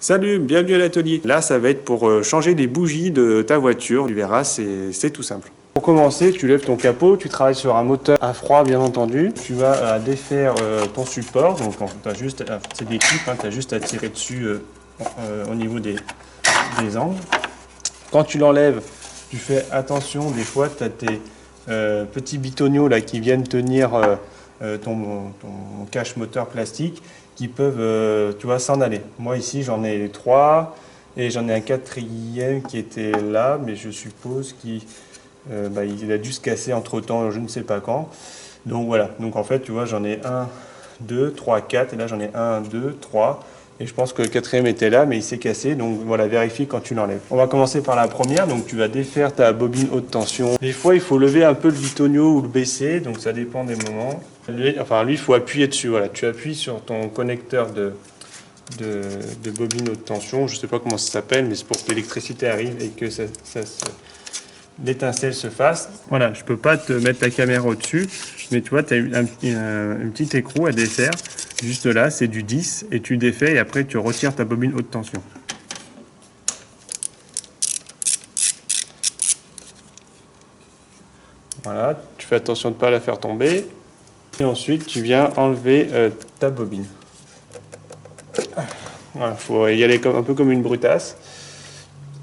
Salut, bienvenue à l'atelier. Là, ça va être pour changer les bougies de ta voiture. Tu verras, c'est tout simple. Pour commencer, tu lèves ton capot, tu travailles sur un moteur à froid, bien entendu. Tu vas défaire ton support. Donc, c'est des clips, tu as juste à tirer dessus au niveau des angles. Quand tu l'enlèves, tu fais attention. Des fois, tu as tes petits bitonniaux là, qui viennent tenir ton cache moteur plastique, qui peuvent tu vois, s'en aller. Moi ici j'en ai 3 et j'en ai un 4e qui était là, mais je suppose qu'il il a dû se casser entre temps, je ne sais pas quand. Donc voilà, donc en fait tu vois j'en ai 1, 2, 3, 4 et là j'en ai 1, 2, 3 et je pense que le 4e était là mais il s'est cassé, donc voilà, vérifie quand tu l'enlèves. On va commencer par la première, donc tu vas défaire ta bobine haute tension. Des fois il faut lever un peu le bitonio ou le baisser, donc ça dépend des moments. Lui il faut appuyer dessus, voilà, tu appuies sur ton connecteur de bobine haute tension, je ne sais pas comment ça s'appelle, mais c'est pour que l'électricité arrive et que l'étincelle se fasse. Voilà, je peux pas te mettre ta caméra au-dessus, mais tu vois, tu as une petite écrou à défaire. Juste là, c'est du 10 et tu défais et après tu retires ta bobine haute tension. Voilà, tu fais attention de ne pas la faire tomber. Et ensuite, tu viens enlever ta bobine. Voilà, faut y aller un peu comme une brutasse.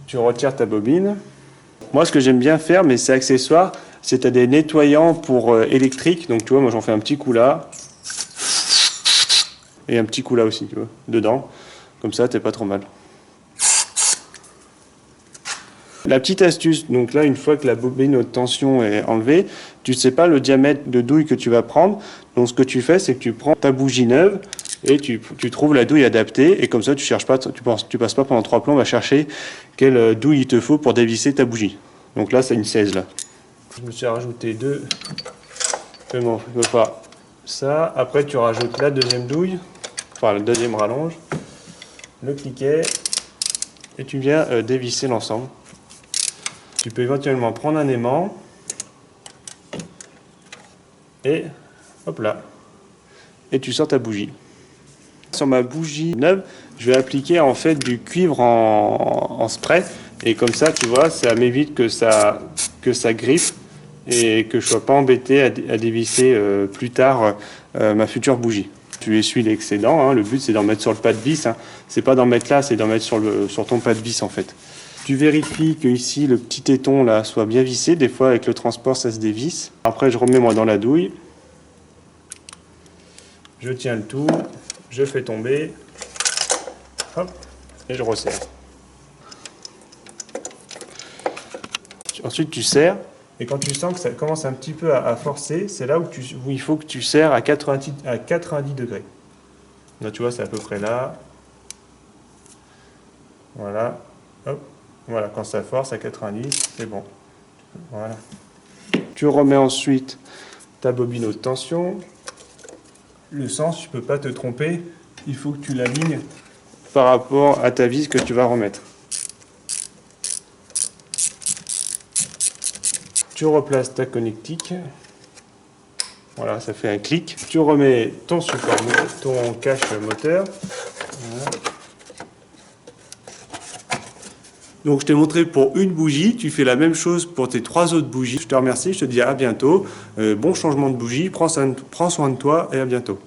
Tu retires ta bobine. Moi, ce que j'aime bien faire, mais c'est accessoire, c'est des nettoyants pour électrique. Donc, tu vois, moi, j'en fais un petit coup là. Et un petit coup là aussi, tu vois, dedans. Comme ça, t'es pas trop mal. La petite astuce, donc là, une fois que la bobine haute tension est enlevée, tu ne sais pas le diamètre de douille que tu vas prendre. Donc, ce que tu fais, c'est que tu prends ta bougie neuve et tu trouves la douille adaptée. Et comme ça, tu cherches pas, tu passes pas pendant 3 plombs à chercher quelle douille il te faut pour dévisser ta bougie. Donc là, c'est une 16 là. Je me suis rajouté 2. Mais bon, il ne faut pas ça. Après, tu rajoutes la deuxième douille, enfin le deuxième rallonge, le cliquet, et tu viens dévisser l'ensemble. Tu peux éventuellement prendre un aimant et hop là, et tu sors ta bougie. Sur ma bougie neuve, je vais appliquer en fait du cuivre en spray et comme ça, tu vois, ça m'évite que ça griffe et que je ne sois pas embêté à dévisser plus tard ma future bougie. Tu essuies l'excédent, hein. Le but c'est d'en mettre sur le pas de vis, hein. C'est pas d'en mettre là, c'est d'en mettre sur ton pas de vis en fait. Tu vérifies que ici le petit téton là soit bien vissé. Des fois avec le transport ça se dévisse. Après je remets moi dans la douille. Je tiens le tout, je fais tomber. Hop, et je resserre. Ensuite tu serres. Et quand tu sens que ça commence un petit peu à forcer, c'est là où il faut que tu serres à 90 degrés. Là tu vois c'est à peu près là. Voilà. Hop. Voilà, quand ça force à 90, c'est bon. Voilà. Tu remets ensuite ta bobine haute tension. Le sens, tu ne peux pas te tromper. Il faut que tu l'alignes par rapport à ta vis que tu vas remettre. Tu replaces ta connectique. Voilà, ça fait un clic. Tu remets ton support, ton cache moteur. Voilà. Donc je t'ai montré pour une bougie, tu fais la même chose pour tes 3 autres bougies. Je te remercie, je te dis à bientôt. Bon changement de bougie, prends soin de toi et à bientôt.